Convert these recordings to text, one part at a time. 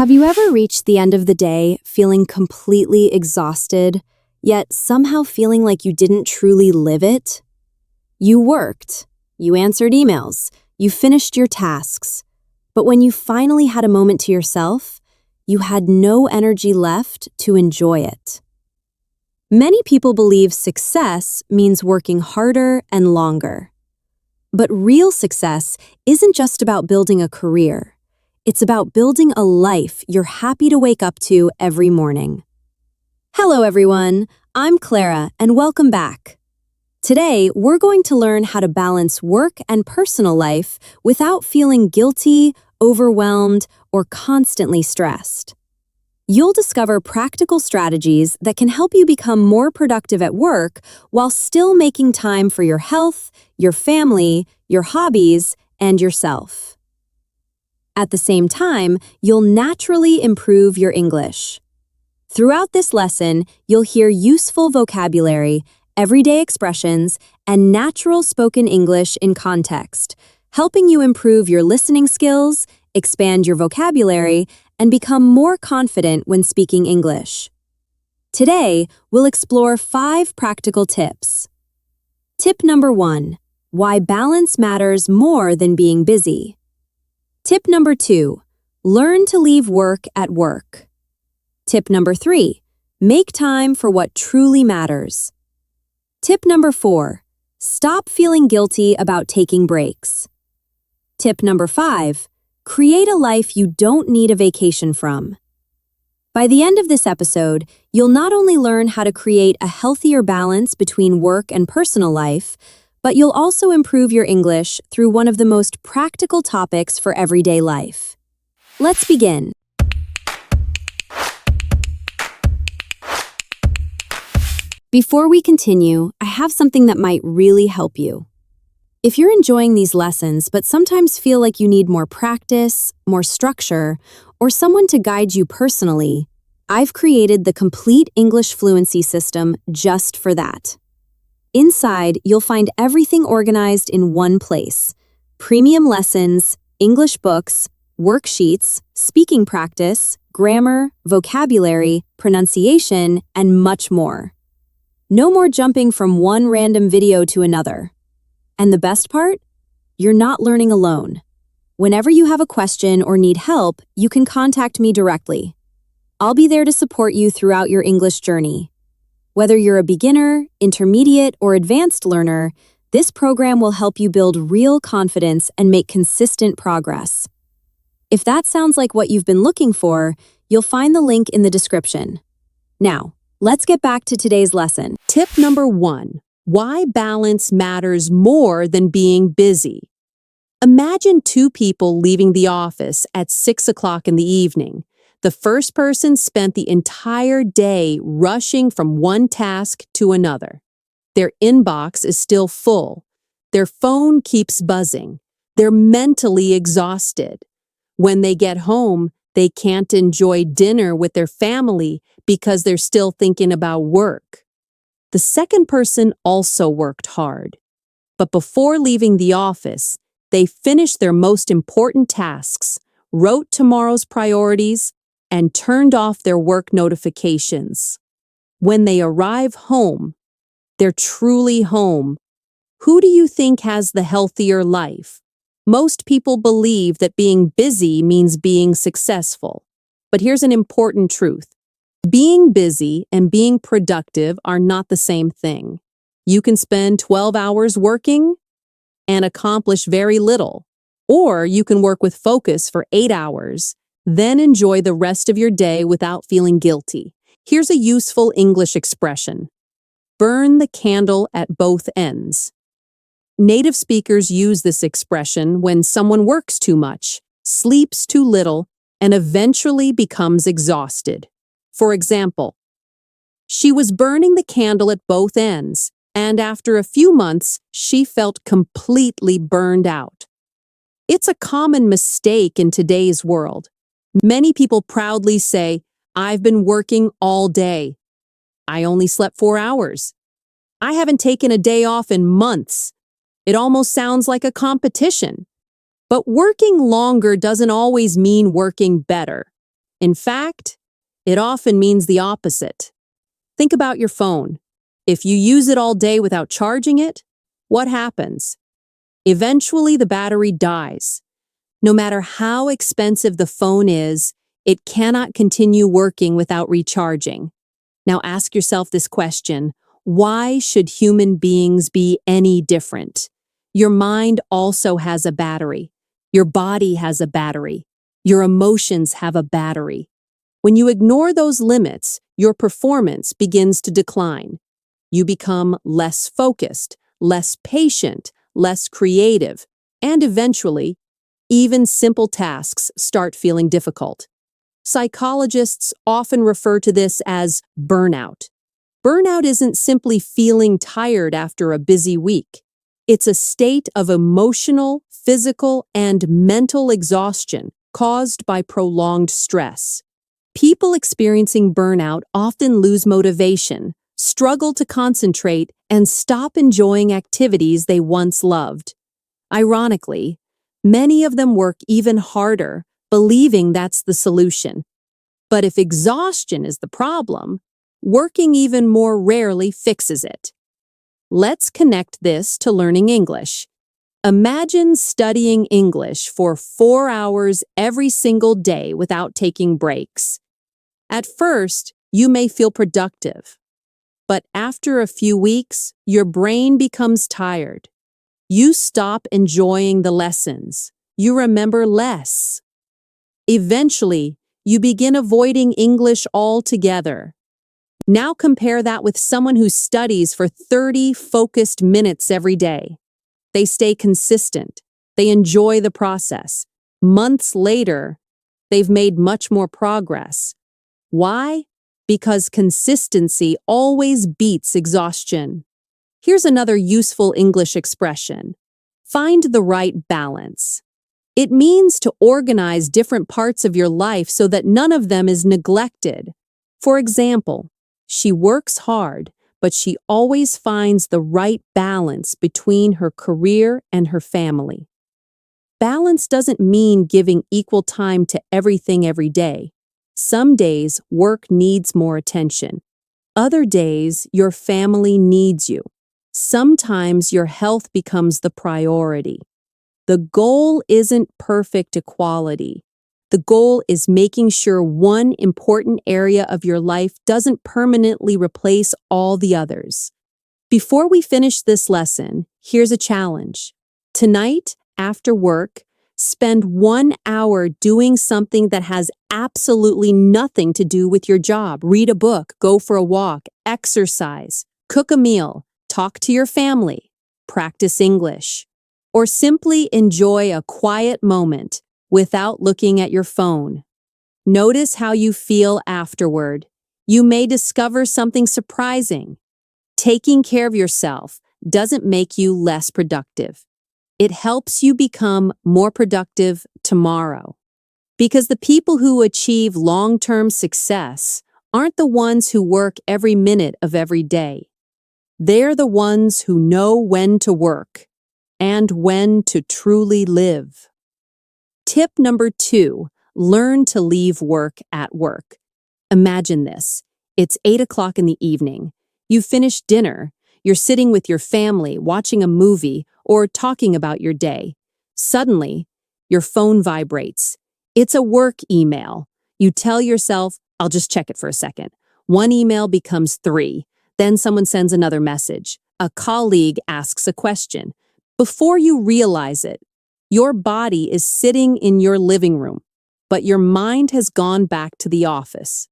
Have you ever reached the end of the day feeling completely exhausted, yet somehow feeling like you didn't truly live it? You worked, you answered emails, you finished your tasks, but when you finally had a moment to yourself, you had no energy left to enjoy it. Many people believe success means working harder and longer. But real success isn't just about building a career. It's about building a life you're happy to wake up to every morning. Hello everyone, I'm Clara and welcome back. Today, we're going to learn how to balance work and personal life without feeling guilty, overwhelmed, or constantly stressed. You'll discover practical strategies that can help you become more productive at work while still making time for your health, your family, your hobbies, and yourself. At the same time, you'll naturally improve your English. Throughout this lesson, you'll hear useful vocabulary, everyday expressions, and natural spoken English in context, helping you improve your listening skills, expand your vocabulary, and become more confident when speaking English. Today, we'll explore 5 practical tips. Tip number 1, why balance matters more than being busy. Tip number 2, learn to leave work at work. Tip number 3, make time for what truly matters. Tip number 4, stop feeling guilty about taking breaks. Tip number 5, create a life you don't need a vacation from. By the end of this episode, you'll not only learn how to create a healthier balance between work and personal life, but you'll also improve your English through one of the most practical topics for everyday life. Let's begin. Before we continue, I have something that might really help you. If you're enjoying these lessons but sometimes feel like you need more practice, more structure, or someone to guide you personally, I've created the complete English fluency system just for that. Inside, you'll find everything organized in one place: premium lessons, English books, worksheets, speaking practice, grammar, vocabulary, pronunciation, and much more. No more jumping from one random video to another. And the best part? You're not learning alone. Whenever you have a question or need help, you can contact me directly. I'll be there to support you throughout your English journey. Whether you're a beginner, intermediate, or advanced learner, this program will help you build real confidence and make consistent progress. If that sounds like what you've been looking for, you'll find the link in the description. Now, let's get back to today's lesson. Tip number 1, why balance matters more than being busy. Imagine 2 people leaving the office at 6 o'clock in the evening. The first person spent the entire day rushing from one task to another. Their inbox is still full. Their phone keeps buzzing. They're mentally exhausted. When they get home, they can't enjoy dinner with their family because they're still thinking about work. The second person also worked hard. But before leaving the office, they finished their most important tasks, wrote tomorrow's priorities, and turned off their work notifications. When they arrive home, they're truly home. Who do you think has the healthier life? Most people believe that being busy means being successful. But here's an important truth. Being busy and being productive are not the same thing. You can spend 12 hours working and accomplish very little. Or you can work with focus for 8 hours, then enjoy the rest of your day without feeling guilty. Here's a useful English expression. Burn the candle at both ends. Native speakers use this expression when someone works too much, sleeps too little, and eventually becomes exhausted. For example, she was burning the candle at both ends, and after a few months, she felt completely burned out. It's a common mistake in today's world. Many people proudly say, "I've been working all day. I only slept 4 hours. I haven't taken a day off in months." It almost sounds like a competition. But working longer doesn't always mean working better. In fact, it often means the opposite. Think about your phone. If you use it all day without charging it, what happens? Eventually, the battery dies. No matter how expensive the phone is, it cannot continue working without recharging. Now ask yourself this question: why should human beings be any different? Your mind also has a battery. Your body has a battery. Your emotions have a battery. When you ignore those limits, your performance begins to decline. You become less focused, less patient, less creative, and eventually, even simple tasks start feeling difficult. Psychologists often refer to this as burnout. Burnout isn't simply feeling tired after a busy week. It's a state of emotional, physical, and mental exhaustion caused by prolonged stress. People experiencing burnout often lose motivation, struggle to concentrate, and stop enjoying activities they once loved. Ironically, many of them work even harder, believing that's the solution. But if exhaustion is the problem, working even more rarely fixes it. Let's connect this to learning English. Imagine studying English for 4 hours every single day without taking breaks. At first, you may feel productive, but after a few weeks, your brain becomes tired. You stop enjoying the lessons. You remember less. Eventually, you begin avoiding English altogether. Now compare that with someone who studies for 30 focused minutes every day. They stay consistent. They enjoy the process. Months later, they've made much more progress. Why? Because consistency always beats exhaustion. Here's another useful English expression: find the right balance. It means to organize different parts of your life so that none of them is neglected. For example, she works hard, but she always finds the right balance between her career and her family. Balance doesn't mean giving equal time to everything every day. Some days, work needs more attention. Other days, your family needs you. Sometimes your health becomes the priority. The goal isn't perfect equality. The goal is making sure one important area of your life doesn't permanently replace all the others. Before we finish this lesson, here's a challenge. Tonight, after work, spend 1 hour doing something that has absolutely nothing to do with your job. Read a book, go for a walk, exercise, cook a meal, talk to your family, practice English, or simply enjoy a quiet moment without looking at your phone. Notice how you feel afterward. You may discover something surprising. Taking care of yourself doesn't make you less productive. It helps you become more productive tomorrow. Because the people who achieve long-term success aren't the ones who work every minute of every day. They're the ones who know when to work and when to truly live. Tip number 2, learn to leave work at work. Imagine this. It's 8 o'clock in the evening. You've finished dinner. You're sitting with your family, watching a movie, or talking about your day. Suddenly, your phone vibrates. It's a work email. You tell yourself, I'll just check it for a second. 1 email becomes 3. Then someone sends another message. A colleague asks a question. Before you realize it, your body is sitting in your living room, but your mind has gone back to the office.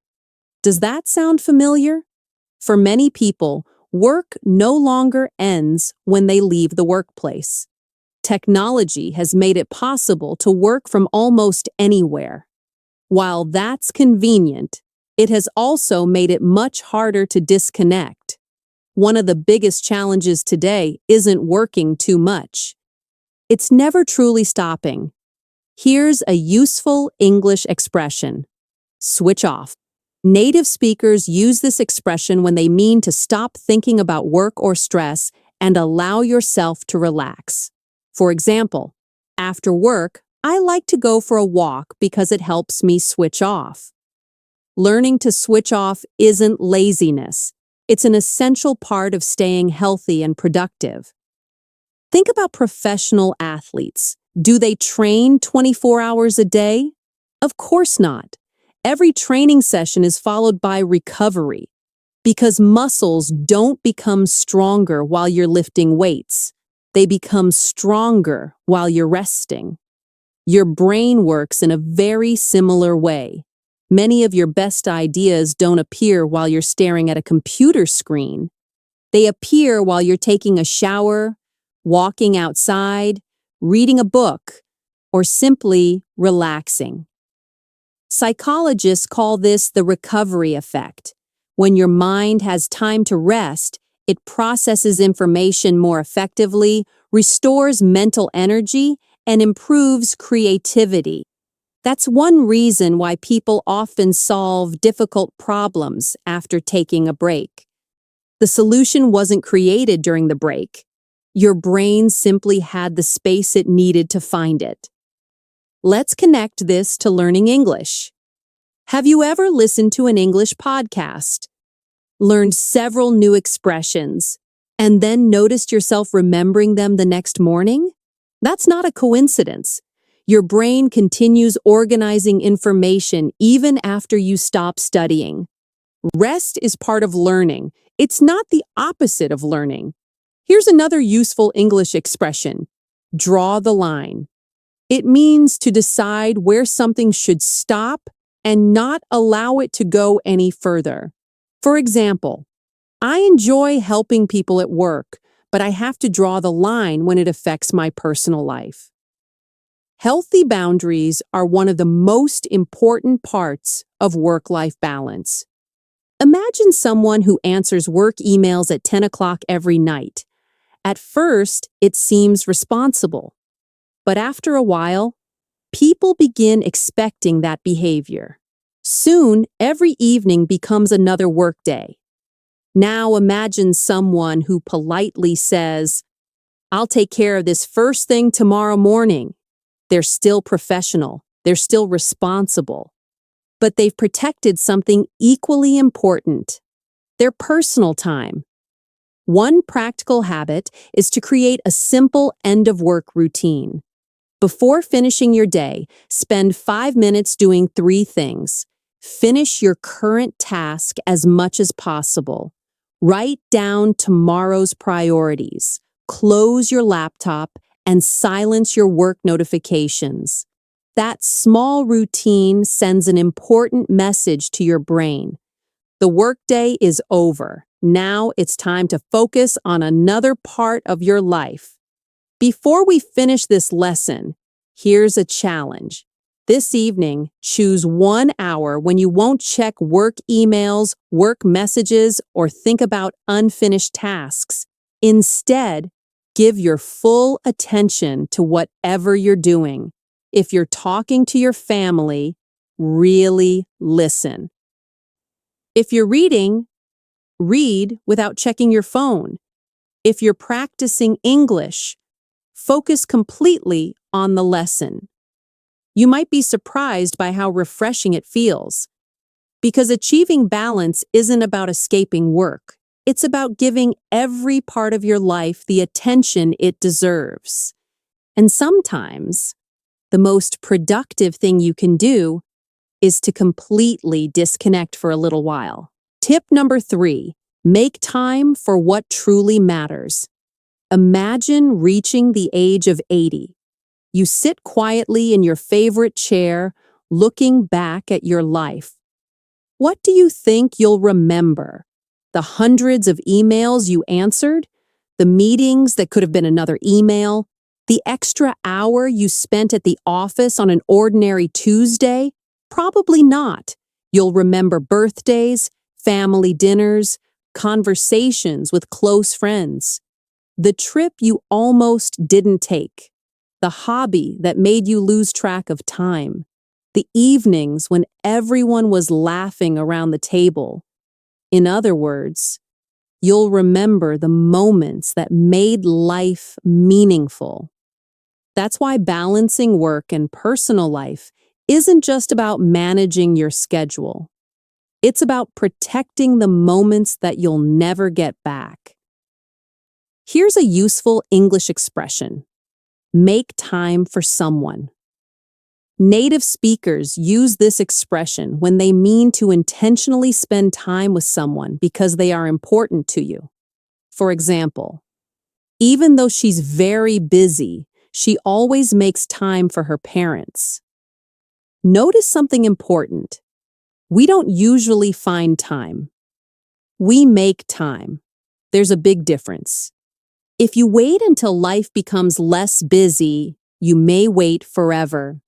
Does that sound familiar? For many people, work no longer ends when they leave the workplace. Technology has made it possible to work from almost anywhere. While that's convenient, it has also made it much harder to disconnect. One of the biggest challenges today isn't working too much. It's never truly stopping. Here's a useful English expression: switch off. Native speakers use this expression when they mean to stop thinking about work or stress and allow yourself to relax. For example, after work, I like to go for a walk because it helps me switch off. Learning to switch off isn't laziness. It's an essential part of staying healthy and productive. Think about professional athletes. Do they train 24 hours a day? Of course not. Every training session is followed by recovery, because muscles don't become stronger while you're lifting weights. They become stronger while you're resting. Your brain works in a very similar way. Many of your best ideas don't appear while you're staring at a computer screen. They appear while you're taking a shower, walking outside, reading a book, or simply relaxing. Psychologists call this the recovery effect. When your mind has time to rest, it processes information more effectively, restores mental energy, and improves creativity. That's one reason why people often solve difficult problems after taking a break. The solution wasn't created during the break. Your brain simply had the space it needed to find it. Let's connect this to learning English. Have you ever listened to an English podcast, learned several new expressions, and then noticed yourself remembering them the next morning? That's not a coincidence. Your brain continues organizing information even after you stop studying. Rest is part of learning. It's not the opposite of learning. Here's another useful English expression: draw the line. It means to decide where something should stop and not allow it to go any further. For example, I enjoy helping people at work, but I have to draw the line when it affects my personal life. Healthy boundaries are one of the most important parts of work-life balance. Imagine someone who answers work emails at 10 o'clock every night. At first, it seems responsible. But after a while, people begin expecting that behavior. Soon, every evening becomes another workday. Now imagine someone who politely says, "I'll take care of this first thing tomorrow morning." They're still professional, they're still responsible, but they've protected something equally important: their personal time. One practical habit is to create a simple end-of-work routine. Before finishing your day, spend 5 minutes doing 3 things. Finish your current task as much as possible. Write down tomorrow's priorities. Close your laptop and silence your work notifications. That small routine sends an important message to your brain. The workday is over. Now it's time to focus on another part of your life. Before we finish this lesson, here's a challenge. This evening, choose 1 hour when you won't check work emails, work messages, or think about unfinished tasks. Instead, give your full attention to whatever you're doing. If you're talking to your family, really listen. If you're reading, read without checking your phone. If you're practicing English, focus completely on the lesson. You might be surprised by how refreshing it feels, because achieving balance isn't about escaping work. It's about giving every part of your life the attention it deserves. And sometimes, the most productive thing you can do is to completely disconnect for a little while. Tip number 3, make time for what truly matters. Imagine reaching the age of 80. You sit quietly in your favorite chair, looking back at your life. What do you think you'll remember? The hundreds of emails you answered? The meetings that could have been another email? The extra hour you spent at the office on an ordinary Tuesday? Probably not. You'll remember birthdays, family dinners, conversations with close friends. The trip you almost didn't take. The hobby that made you lose track of time. The evenings when everyone was laughing around the table. In other words, you'll remember the moments that made life meaningful. That's why balancing work and personal life isn't just about managing your schedule. It's about protecting the moments that you'll never get back. Here's a useful English expression: make time for someone. Native speakers use this expression when they mean to intentionally spend time with someone because they are important to you. For example, even though she's very busy, she always makes time for her parents. Notice something important. We don't usually find time. We make time. There's a big difference. If you wait until life becomes less busy, you may wait forever.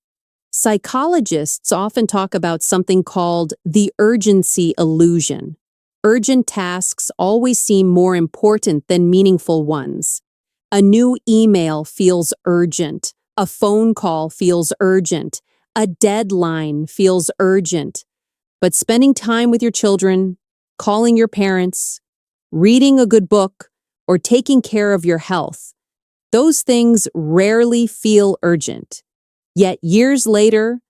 Psychologists often talk about something called the urgency illusion. Urgent tasks always seem more important than meaningful ones. A new email feels urgent. A phone call feels urgent. A deadline feels urgent. But spending time with your children, calling your parents, reading a good book, or taking care of your health, those things rarely feel urgent. Yet years later,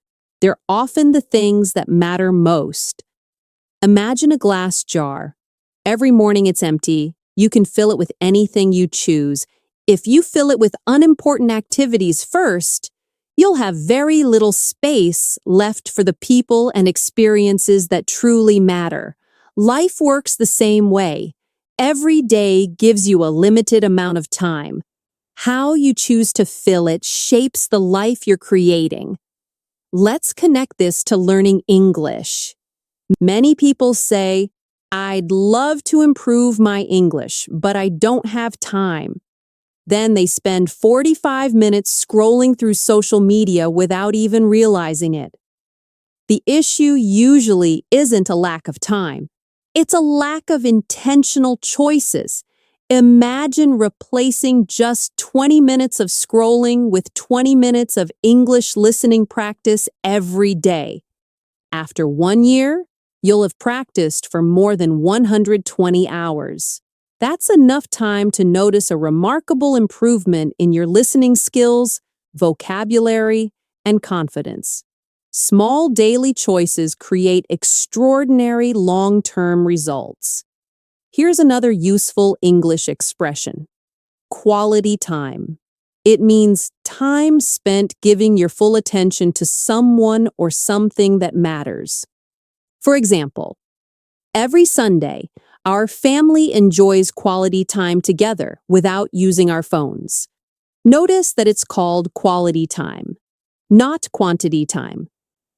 they're often the things that matter most. Imagine a glass jar. Every morning it's empty. You can fill it with anything you choose. If you fill it with unimportant activities first, you'll have very little space left for the people and experiences that truly matter. Life works the same way. Every day gives you a limited amount of time. How you choose to fill it shapes the life you're creating. Let's connect this to learning English. Many people say, "I'd love to improve my English, but I don't have time." Then they spend 45 minutes scrolling through social media without even realizing it. The issue usually isn't a lack of time. It's a lack of intentional choices. Imagine replacing just 20 minutes of scrolling with 20 minutes of English listening practice every day. After 1 year, you'll have practiced for more than 120 hours. That's enough time to notice a remarkable improvement in your listening skills, vocabulary, and confidence. Small daily choices create extraordinary long-term results. Here's another useful English expression: quality time. It means time spent giving your full attention to someone or something that matters. For example, every Sunday, our family enjoys quality time together without using our phones. Notice that it's called quality time, not quantity time.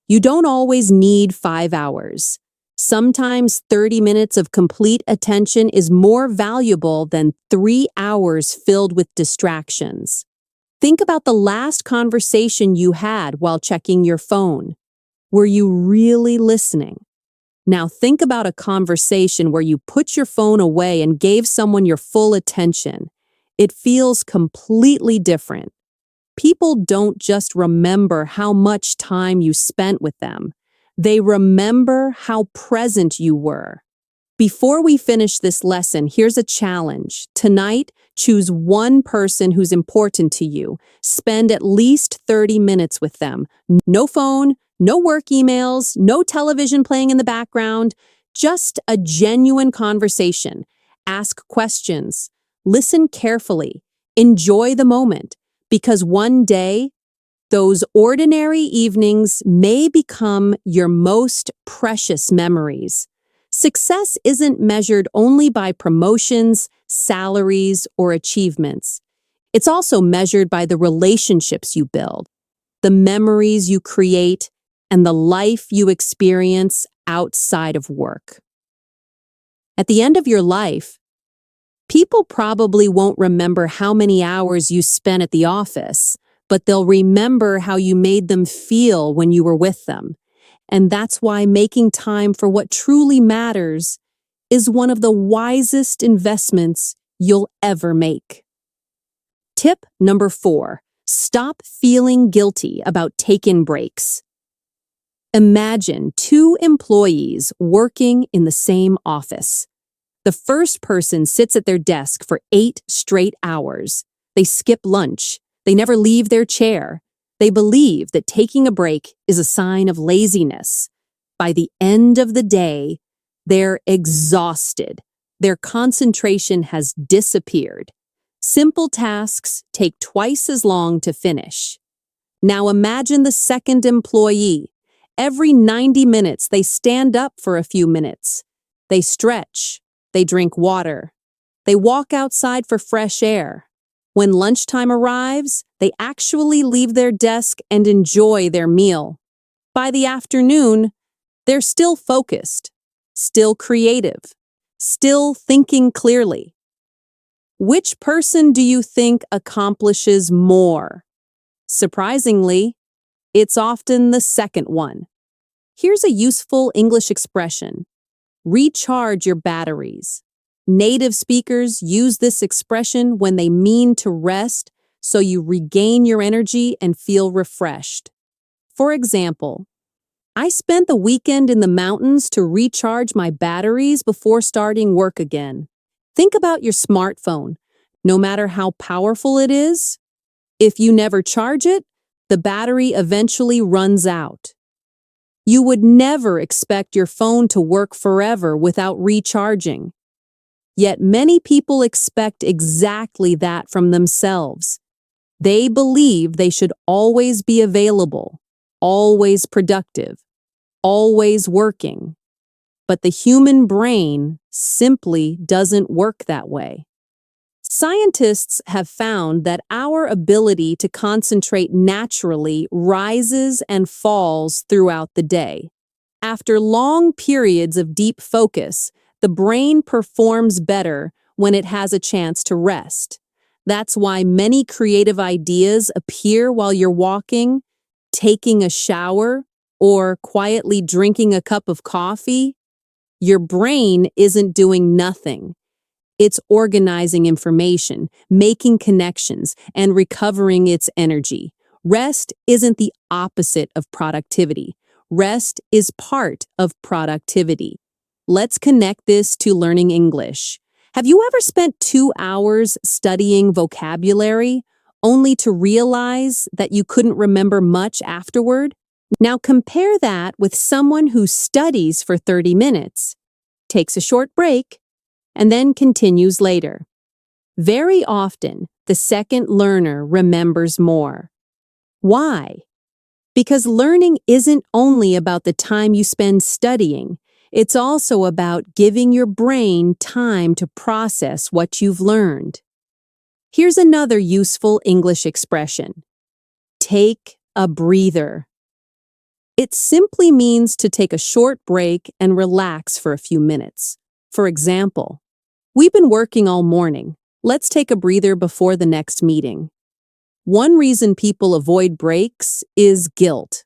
You don't always need 5 hours. Sometimes 30 minutes of complete attention is more valuable than 3 hours filled with distractions. Think about the last conversation you had while checking your phone. Were you really listening? Now think about a conversation where you put your phone away and gave someone your full attention. It feels completely different. People don't just remember how much time you spent with them. They remember how present you were. Before we finish this lesson, here's a challenge. Tonight, choose one person who's important to you. Spend at least 30 minutes with them. No phone, no work emails, no television playing in the background. Just a genuine conversation. Ask questions. Listen carefully. Enjoy the moment. Because one day, those ordinary evenings may become your most precious memories. Success isn't measured only by promotions, salaries, or achievements. It's also measured by the relationships you build, the memories you create, and the life you experience outside of work. At the end of your life, people probably won't remember how many hours you spent at the office, but they'll remember how you made them feel when you were with them. And that's why making time for what truly matters is one of the wisest investments you'll ever make. Tip number 4, stop feeling guilty about take-in breaks. Imagine 2 employees working in the same office. The first person sits at their desk for 8 straight hours. They skip lunch. They never leave their chair. They believe that taking a break is a sign of laziness. By the end of the day, they're exhausted. Their concentration has disappeared. Simple tasks take twice as long to finish. Now imagine the second employee. Every 90 minutes, they stand up for a few minutes. They stretch. They drink water. They walk outside for fresh air. When lunchtime arrives, they actually leave their desk and enjoy their meal. By the afternoon, they're still focused, still creative, still thinking clearly. Which person do you think accomplishes more? Surprisingly, it's often the second one. Here's a useful English expression: recharge your batteries. Native speakers use this expression when they mean to rest, so you regain your energy and feel refreshed. For example, I spent the weekend in the mountains to recharge my batteries before starting work again. Think about your smartphone. No matter how powerful it is, if you never charge it, the battery eventually runs out. You would never expect your phone to work forever without recharging. Yet many people expect exactly that from themselves. They believe they should always be available, always productive, always working. But the human brain simply doesn't work that way. Scientists have found that our ability to concentrate naturally rises and falls throughout the day. After long periods of deep focus, the brain performs better when it has a chance to rest. That's why many creative ideas appear while you're walking, taking a shower, or quietly drinking a cup of coffee. Your brain isn't doing nothing. It's organizing information, making connections, and recovering its energy. Rest isn't the opposite of productivity. Rest is part of productivity. Let's connect this to learning English. Have you ever spent 2 hours studying vocabulary, only to realize that you couldn't remember much afterward? Now compare that with someone who studies for 30 minutes, takes a short break, and then continues later. Very often, the second learner remembers more. Why? Because learning isn't only about the time you spend studying, it's also about giving your brain time to process what you've learned. Here's another useful English expression: take a breather. It simply means to take a short break and relax for a few minutes. For example, we've been working all morning. Let's take a breather before the next meeting. One reason people avoid breaks is guilt.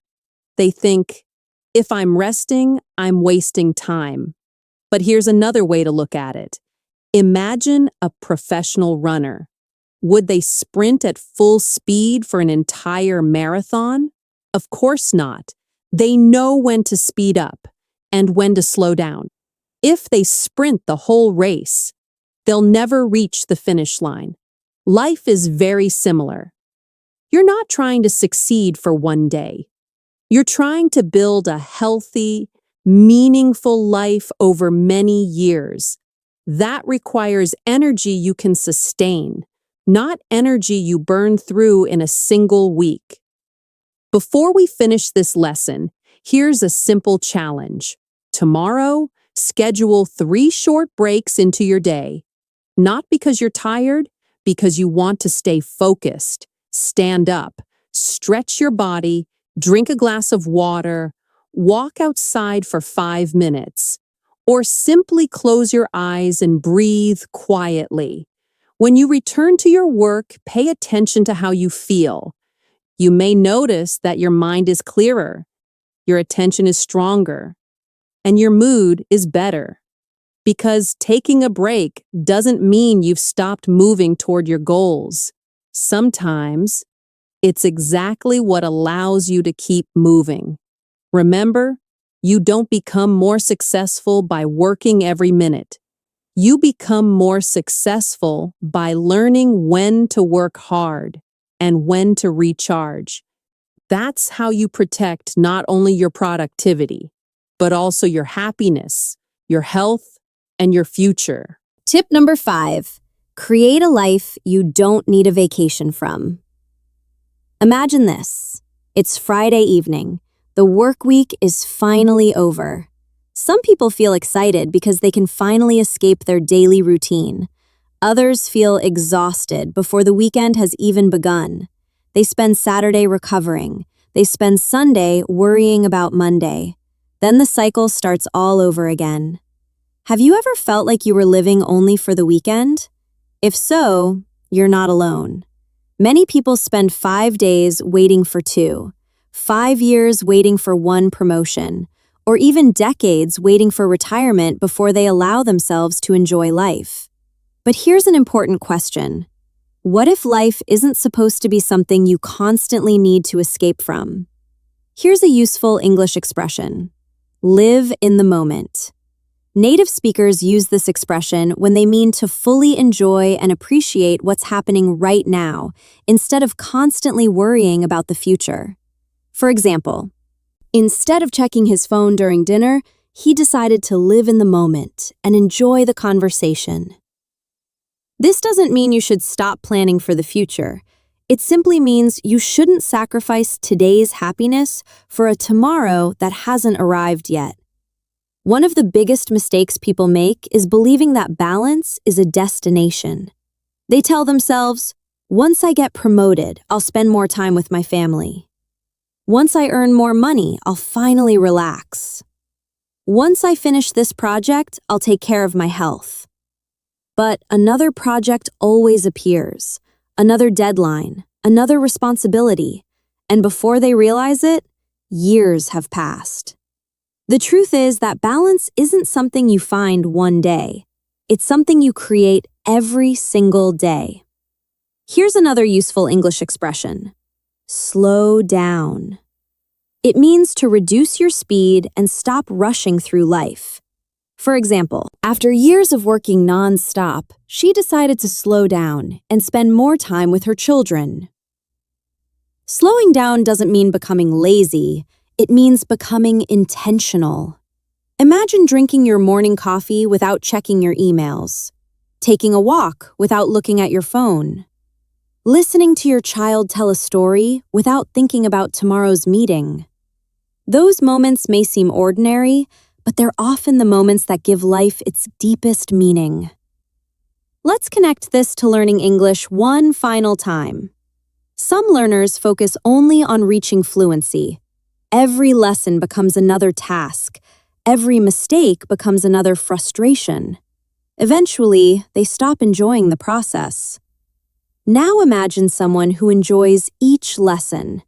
They think, if I'm resting, I'm wasting time. But here's another way to look at it. Imagine a professional runner. Would they sprint at full speed for an entire marathon? Of course not. They know when to speed up and when to slow down. If they sprint the whole race, they'll never reach the finish line. Life is very similar. You're not trying to succeed for one day. You're trying to build a healthy, meaningful life over many years. That requires energy you can sustain, not energy you burn through in a single week. Before we finish this lesson, here's a simple challenge. Tomorrow, schedule 3 short breaks into your day. Not because you're tired, because you want to stay focused. Stand up, stretch your body, drink a glass of water, walk outside for 5 minutes, or simply close your eyes and breathe quietly. When you return to your work, pay attention to how you feel. You may notice that your mind is clearer, your attention is stronger, and your mood is better. Because taking a break doesn't mean you've stopped moving toward your goals. Sometimes, it's exactly what allows you to keep moving. Remember, you don't become more successful by working every minute. You become more successful by learning when to work hard and when to recharge. That's how you protect not only your productivity, but also your happiness, your health, and your future. Tip number 5, create a life you don't need a vacation from. Imagine this. It's Friday evening. The work week is finally over. Some people feel excited because they can finally escape their daily routine. Others feel exhausted before the weekend has even begun. They spend Saturday recovering. They spend Sunday worrying about Monday. Then the cycle starts all over again. Have you ever felt like you were living only for the weekend? If so, you're not alone. Many people spend 5 days waiting for 2, 5 years waiting for 1 promotion, or even decades waiting for retirement before they allow themselves to enjoy life. But here's an important question. What if life isn't supposed to be something you constantly need to escape from? Here's a useful English expression. Live in the moment. Native speakers use this expression when they mean to fully enjoy and appreciate what's happening right now, instead of constantly worrying about the future. For example, instead of checking his phone during dinner, he decided to live in the moment and enjoy the conversation. This doesn't mean you should stop planning for the future. It simply means you shouldn't sacrifice today's happiness for a tomorrow that hasn't arrived yet. One of the biggest mistakes people make is believing that balance is a destination. They tell themselves, once I get promoted, I'll spend more time with my family. Once I earn more money, I'll finally relax. Once I finish this project, I'll take care of my health. But another project always appears, another deadline, another responsibility, and before they realize it, years have passed. The truth is that balance isn't something you find one day. It's something you create every single day. Here's another useful English expression. Slow down. It means to reduce your speed and stop rushing through life. For example, after years of working non-stop, she decided to slow down and spend more time with her children. Slowing down doesn't mean becoming lazy. It means becoming intentional. Imagine drinking your morning coffee without checking your emails, taking a walk without looking at your phone, listening to your child tell a story without thinking about tomorrow's meeting. Those moments may seem ordinary, but they're often the moments that give life its deepest meaning. Let's connect this to learning English one final time. Some learners focus only on reaching fluency. Every lesson becomes another task. Every mistake becomes another frustration. Eventually, they stop enjoying the process. Now imagine someone who enjoys each lesson.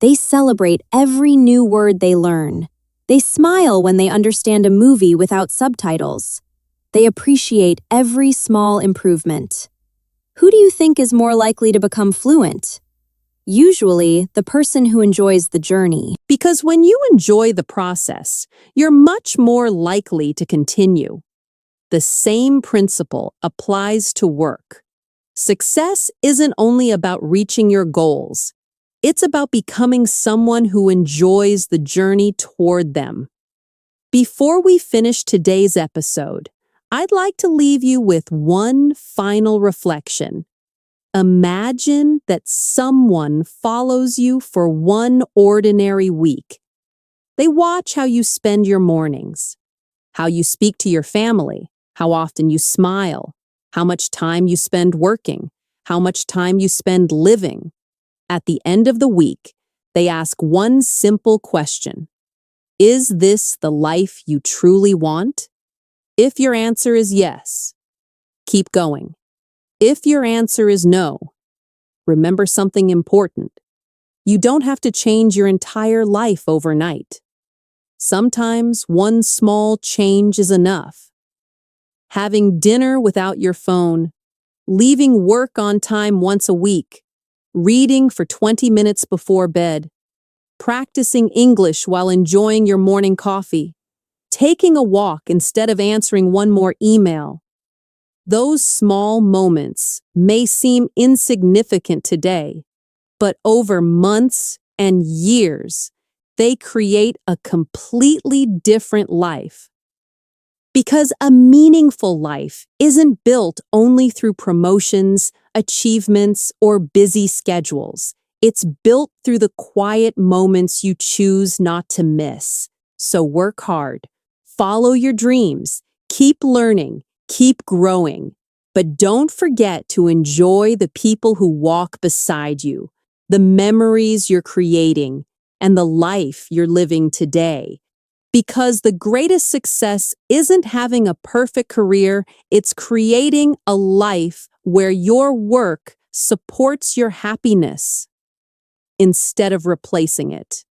They celebrate every new word they learn. They smile when they understand a movie without subtitles. They appreciate every small improvement. Who do you think is more likely to become fluent? Usually, the person who enjoys the journey. Because when you enjoy the process, you're much more likely to continue. The same principle applies to work. Success isn't only about reaching your goals. It's about becoming someone who enjoys the journey toward them. Before we finish today's episode, I'd like to leave you with one final reflection. Imagine that someone follows you for one ordinary week. They watch how you spend your mornings, how you speak to your family, how often you smile, how much time you spend working, how much time you spend living. At the end of the week, they ask one simple question. Is this the life you truly want? If your answer is yes, keep going. If your answer is no, remember something important. You don't have to change your entire life overnight. Sometimes one small change is enough. Having dinner without your phone, leaving work on time once a week, reading for 20 minutes before bed, practicing English while enjoying your morning coffee, taking a walk instead of answering one more email. Those small moments may seem insignificant today, but over months and years, they create a completely different life. Because a meaningful life isn't built only through promotions, achievements, or busy schedules. It's built through the quiet moments you choose not to miss. So work hard, follow your dreams, keep learning, keep growing. But don't forget to enjoy the people who walk beside you, the memories you're creating, and the life you're living today. Because the greatest success isn't having a perfect career, it's creating a life where your work supports your happiness instead of replacing it.